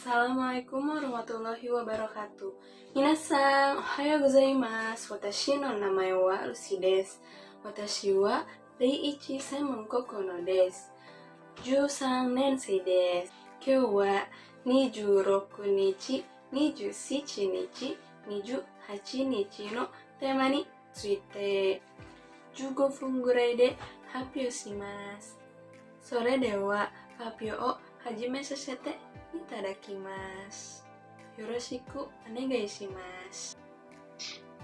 Assalamualaikum warahmatullahi wabarakatuh. Minasan, ohayo gozaimasu. Watashi no namae wa Lucy desu. Watashi wa Daiichi Seimon Koko no desu. 13年生です。今日は26日、27日、28日のテーマについて15分ぐらいで発表します。それでは発表を始めさせていただきます。Yoroshiku onegaishimasu.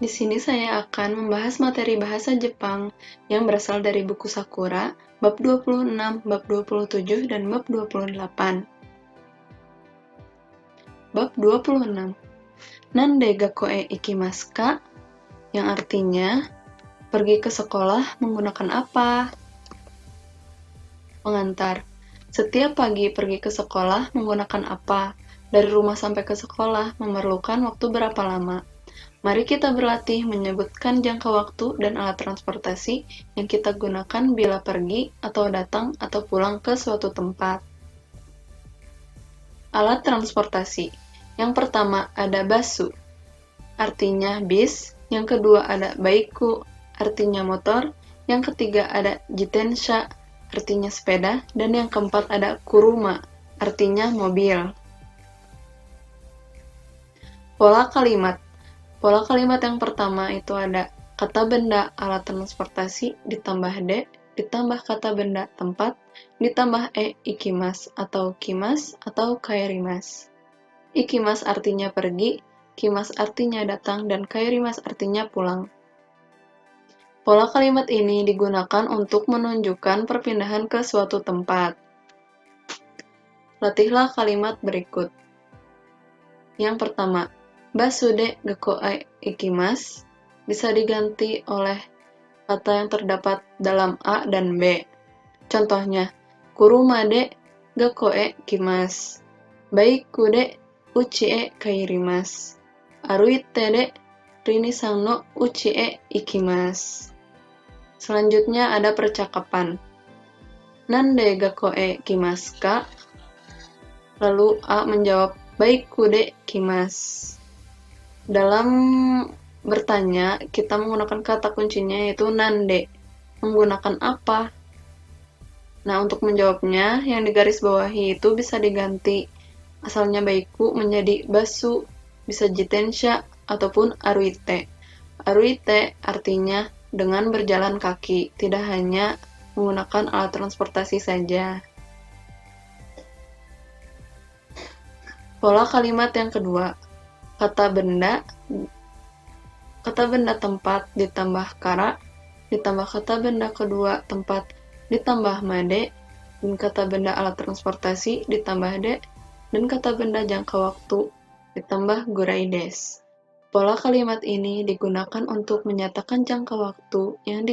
Di sini saya akan membahas materi bahasa Jepang yang berasal dari buku Sakura, bab 26, bab 27, dan bab 28. Bab 26. Nande gakko e ikimasu ka? Yang artinya, pergi ke sekolah menggunakan apa? Pengantar. Setiap pagi pergi ke sekolah menggunakan apa? Dari rumah sampai ke sekolah memerlukan waktu berapa lama? Mari kita berlatih menyebutkan jangka waktu dan alat transportasi yang kita gunakan bila pergi atau datang atau pulang ke suatu tempat. Alat transportasi. Yang pertama ada basu, artinya bis. Yang kedua ada baiku, artinya motor. Yang ketiga ada jitensha, artinya sepeda. Dan yang keempat ada kuruma, artinya mobil. Pola kalimat. Pola kalimat yang pertama itu ada kata benda alat transportasi ditambah de, ditambah kata benda tempat, ditambah ikimas atau kimas atau kairimas. Ikimas artinya pergi, kimas artinya datang, dan kairimas artinya pulang. Pola kalimat ini digunakan untuk menunjukkan perpindahan ke suatu tempat. Latihlah kalimat berikut. Yang pertama, basu de gakko e ikimasu bisa diganti oleh kata yang terdapat dalam A dan B. Contohnya, kuruma de gakko e ikimasu, baiku de uchi e kairimasu, aruite de rini-san no uchi e ikimasu. Selanjutnya ada percakapan. Nande gakko e ikimasu ka? Lalu A menjawab, baiku de ikimasu. Dalam bertanya, kita menggunakan kata kuncinya yaitu nande. Menggunakan apa? Nah, untuk menjawabnya, yang digaris bawahi itu bisa diganti. Asalnya baiku menjadi basu, bisa jitensha, ataupun aruite. Aruite artinya dengan berjalan kaki, tidak hanya menggunakan alat transportasi saja. Pola kalimat yang kedua. Kata benda tempat ditambah kara, ditambah kata benda kedua tempat ditambah made, dan kata benda alat transportasi ditambah de, dan kata benda jangka waktu ditambah gurai des. Pola kalimat ini digunakan untuk menyatakan jangka waktu yang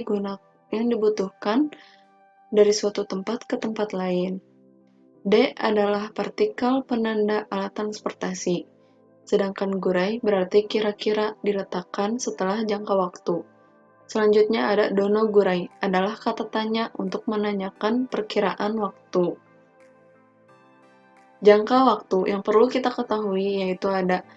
dibutuhkan dari suatu tempat ke tempat lain. De adalah partikel penanda alat transportasi. Sedangkan gurai berarti kira-kira diletakkan setelah jangka waktu. Selanjutnya ada dono gurai, adalah kata tanya untuk menanyakan perkiraan waktu. Jangka waktu yang perlu kita ketahui yaitu ada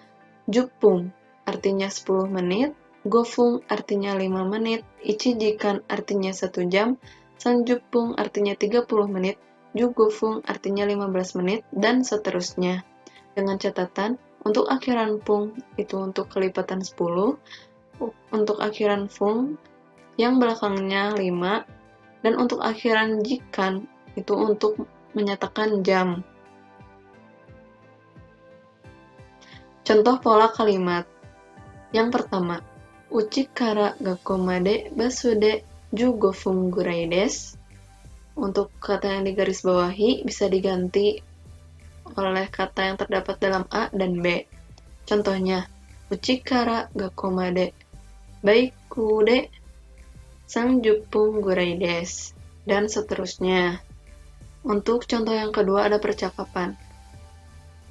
jupung, artinya 10 menit, gofung artinya 5 menit, ichijikan artinya 1 jam, sanjupung artinya 30 menit, jugofung artinya 15 menit, dan seterusnya. Dengan catatan, untuk akhiran pung itu untuk kelipatan 10, untuk akhiran fung yang belakangnya 5, dan untuk akhiran jikan itu untuk menyatakan jam. Contoh pola kalimat. Yang pertama, uchi kara gakko made basu de 15 分 gurai desu. Untuk kata yang digaris bawahi bisa diganti oleh kata yang terdapat dalam A dan B. Contohnya, uchi kara gakko made baiku de 30 分 gurai desu, dan seterusnya. Untuk contoh yang kedua ada percakapan.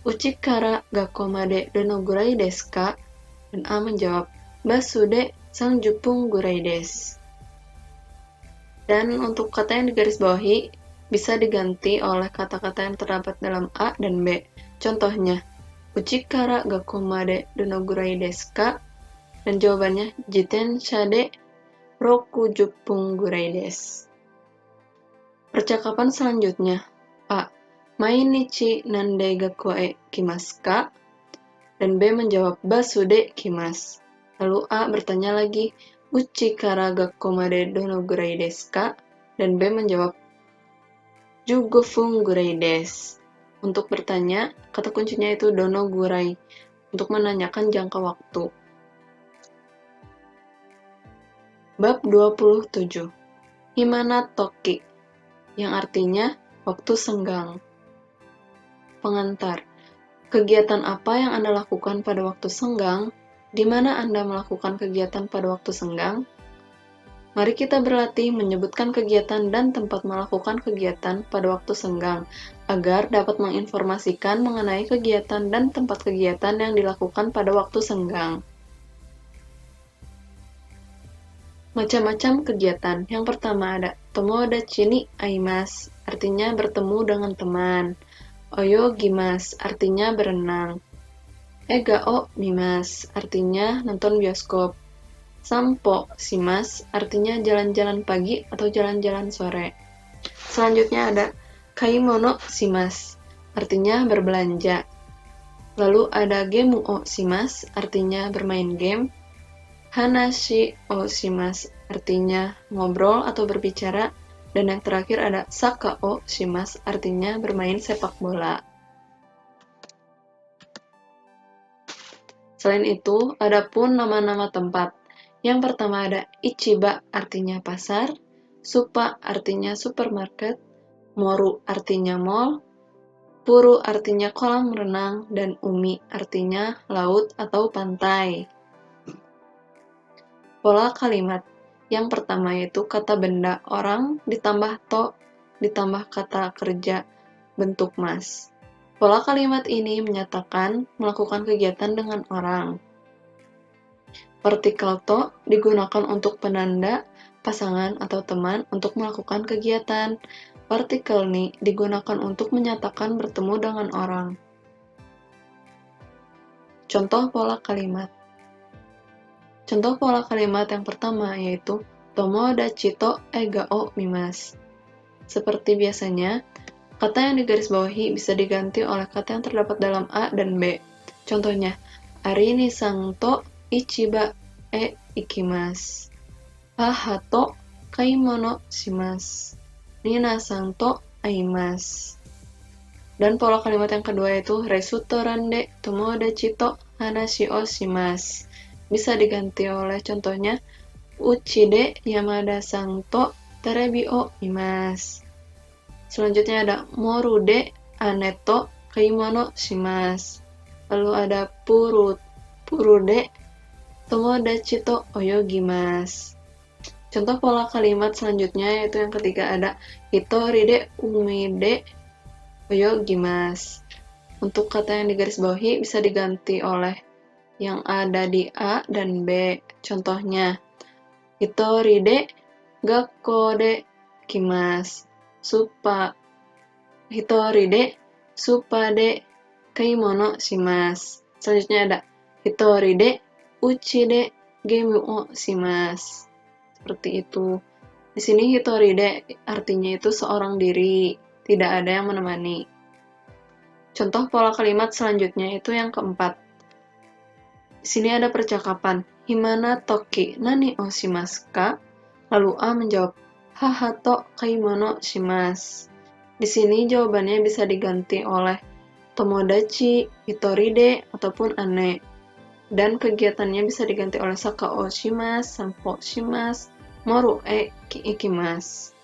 Uchi kara gakko made dono gurai desu ka? Dan A menjawab, basu de 30 分 gurai desu. Dan untuk kata yang digaris bawahi bisa diganti oleh kata-kata yang terdapat dalam A dan B. Contohnya, Uchikara ga komade donogurai desu ka? Dan jawabannya, Jitensha de roku juppun gurai desu. Percakapan selanjutnya, A. Mainichi nande gakko e kimasu ka? Dan B menjawab basu de kimasu. Lalu A bertanya lagi, Uchi kara gakko made donogurai desu ka? Dan B menjawab 15 分 gurai desu. Untuk bertanya, kata kuncinya itu donogurai, untuk menanyakan jangka waktu. Bab 27. Himana toki, yang artinya waktu senggang. Pengantar. Kegiatan apa yang Anda lakukan pada waktu senggang? Di mana Anda melakukan kegiatan pada waktu senggang? Mari kita berlatih menyebutkan kegiatan dan tempat melakukan kegiatan pada waktu senggang, agar dapat menginformasikan mengenai kegiatan dan tempat kegiatan yang dilakukan pada waktu senggang. Macam-macam kegiatan. Yang pertama ada tomodachi ni aimasu, artinya bertemu dengan teman. Oyogimasu, artinya berenang. Ega o mimasu, artinya nonton bioskop. Sampo shimasu, artinya jalan-jalan pagi atau jalan-jalan sore. Selanjutnya ada kaimono shimasu, artinya berbelanja. Lalu ada gemu o shimasu, artinya bermain game. Hanashi o shimasu, artinya ngobrol atau berbicara. Dan yang terakhir ada saka o shimasu, artinya bermain sepak bola. Selain itu, ada pun nama-nama tempat. Yang pertama ada Ichiba, artinya pasar. Supa, artinya supermarket. Moru, artinya mall. Puru, artinya kolam renang. Dan umi, artinya laut atau pantai. Pola kalimat. Yang pertama yaitu kata benda orang ditambah to, ditambah kata kerja bentuk mas. Pola kalimat ini menyatakan melakukan kegiatan dengan orang. Partikel to digunakan untuk penanda, pasangan, atau teman untuk melakukan kegiatan. Partikel ni digunakan untuk menyatakan bertemu dengan orang. Contoh pola kalimat. Contoh pola kalimat yang pertama yaitu tomodachi to ega o mimasu. Seperti biasanya, kata yang digarisbawahi bisa diganti oleh kata yang terdapat dalam A dan B. Contohnya, Arini sang to ichiba e ikimasu. Haha to kaimono shimasu. Nina sang to aimasu. Dan pola kalimat yang kedua yaitu restoran de tomodachi to hanashi o shimasu. Bisa diganti oleh contohnya, Uchi de Yamada sang to terebi o mimasu. Selanjutnya ada moru de ane to kaimono shimasu. Lalu ada puru de tomodachi to oyogimasu. Contoh pola kalimat selanjutnya yaitu yang ketiga ada hitori de umi de oyogimasu. Untuk kata yang digarisbawahi bisa diganti oleh yang ada di A dan B. Contohnya, hitori de gakko de kimasu. Hitori de supa de kaimono shimasu. Selanjutnya ada hitori de uchi de gemu o shimasu. Seperti itu. Di sini hitori de artinya itu seorang diri, tidak ada yang menemani. Contoh pola kalimat selanjutnya itu yang keempat. Di sini ada percakapan, himana toki nani o shimasu ka? Lalu A menjawab, haha to kaimono shimasu. Di sini jawabannya bisa diganti oleh tomodachi, hitori de, ataupun ane. Dan kegiatannya bisa diganti oleh saka o shimasu, sanpo shimasu, moru e ikimasu.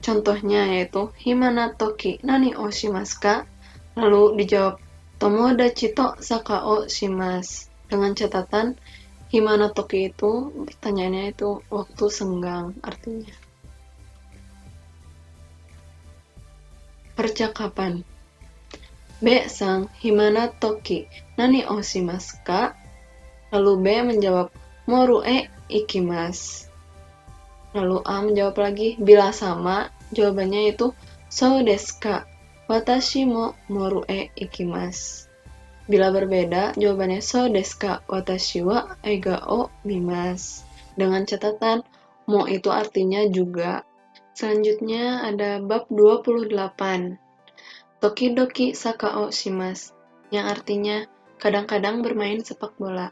Contohnya yaitu, himana toki nani o shimasu ka? Lalu dijawab, tomodachi to saka o shimasu. Dengan catatan, himana toki itu, pertanyaannya itu waktu senggang artinya. Percakapan. B-sang, himana toki nani o shimasu ka? Lalu B menjawab, moru e ikimasu. Lalu A menjawab lagi, bila sama, jawabannya itu so desu ka. Watashi mo moru e ikimasu. Bila berbeda, jawabannya so desu ka watashi wa eiga o mimasu. Dengan catatan, mo itu artinya juga. Selanjutnya ada bab 28. Tokidoki sakao shimasu, yang artinya kadang-kadang bermain sepak bola.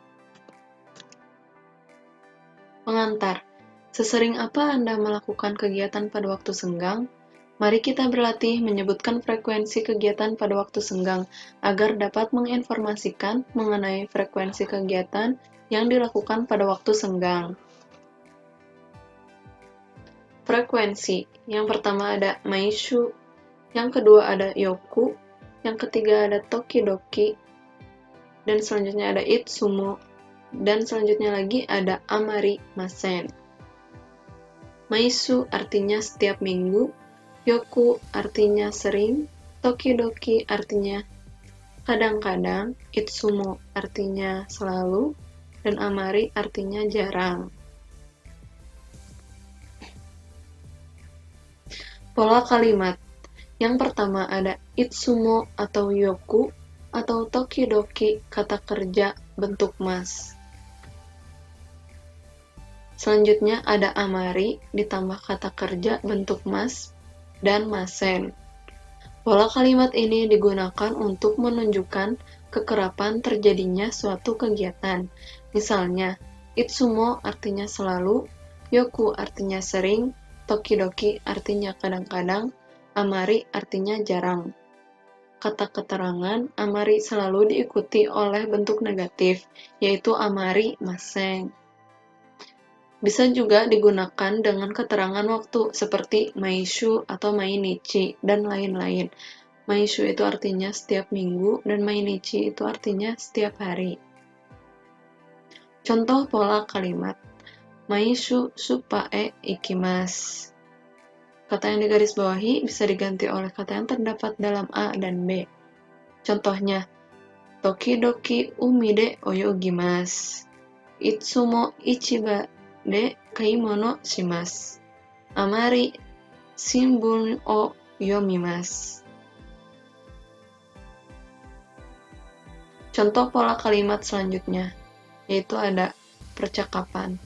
Pengantar. Sesering apa Anda melakukan kegiatan pada waktu senggang? Mari kita berlatih menyebutkan frekuensi kegiatan pada waktu senggang agar dapat menginformasikan mengenai frekuensi kegiatan yang dilakukan pada waktu senggang. Frekuensi. Yang pertama ada maishu, yang kedua ada yoku, yang ketiga ada tokidoki, dan selanjutnya ada itsumo, dan selanjutnya lagi ada amari masen. Maisu artinya setiap minggu, yoku artinya sering, tokidoki artinya kadang-kadang, itsumo artinya selalu, dan amari artinya jarang. Pola kalimat. Yang pertama ada itsumo atau yoku atau tokidoki kata kerja bentuk mas. Selanjutnya ada amari ditambah kata kerja bentuk mas dan masen. Pola kalimat ini digunakan untuk menunjukkan kekerapan terjadinya suatu kegiatan. Misalnya, itsumo artinya selalu, yoku artinya sering, tokidoki artinya kadang-kadang, amari artinya jarang. Kata keterangan amari selalu diikuti oleh bentuk negatif, yaitu amari masen. Bisa juga digunakan dengan keterangan waktu seperti maishu atau mainichi dan lain-lain. Maishu itu artinya setiap minggu dan mainichi itu artinya setiap hari. Contoh pola kalimat. Maishu supae ikimasu. Kata yang digarisbawahi bisa diganti oleh kata yang terdapat dalam A dan B. Contohnya, tokidoki umi de oyogimasu. Itsumo ichiba de kaimono shimasu. Amari shinbun o yomimasu. Contoh pola kalimat selanjutnya, yaitu ada percakapan.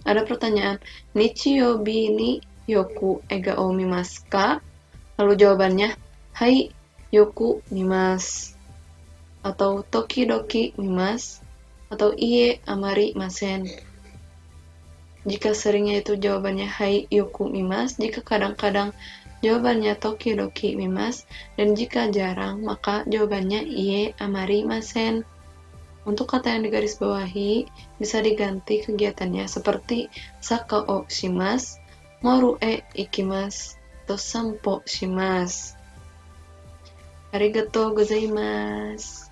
Ada pertanyaan, Nichiyobi ni yoku ega o mimasu ka? Lalu jawabannya, hai, yoku mimasu. Atau tokidoki mimasu. Atau iie amari masen. Jika seringnya itu jawabannya hai, yoku mimasu. Jika kadang-kadang jawabannya tokidoki mimasu. Dan jika jarang, maka jawabannya iie amari masen. Untuk kata yang digarisbawahi, bisa diganti kegiatannya seperti sakao shimasu, moru e ikimasu, atau sampo shimasu. Arigatou gozaimasu.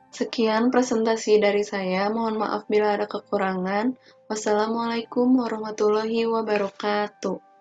Sekian presentasi dari saya. Mohon maaf bila ada kekurangan. Wassalamualaikum warahmatullahi wabarakatuh.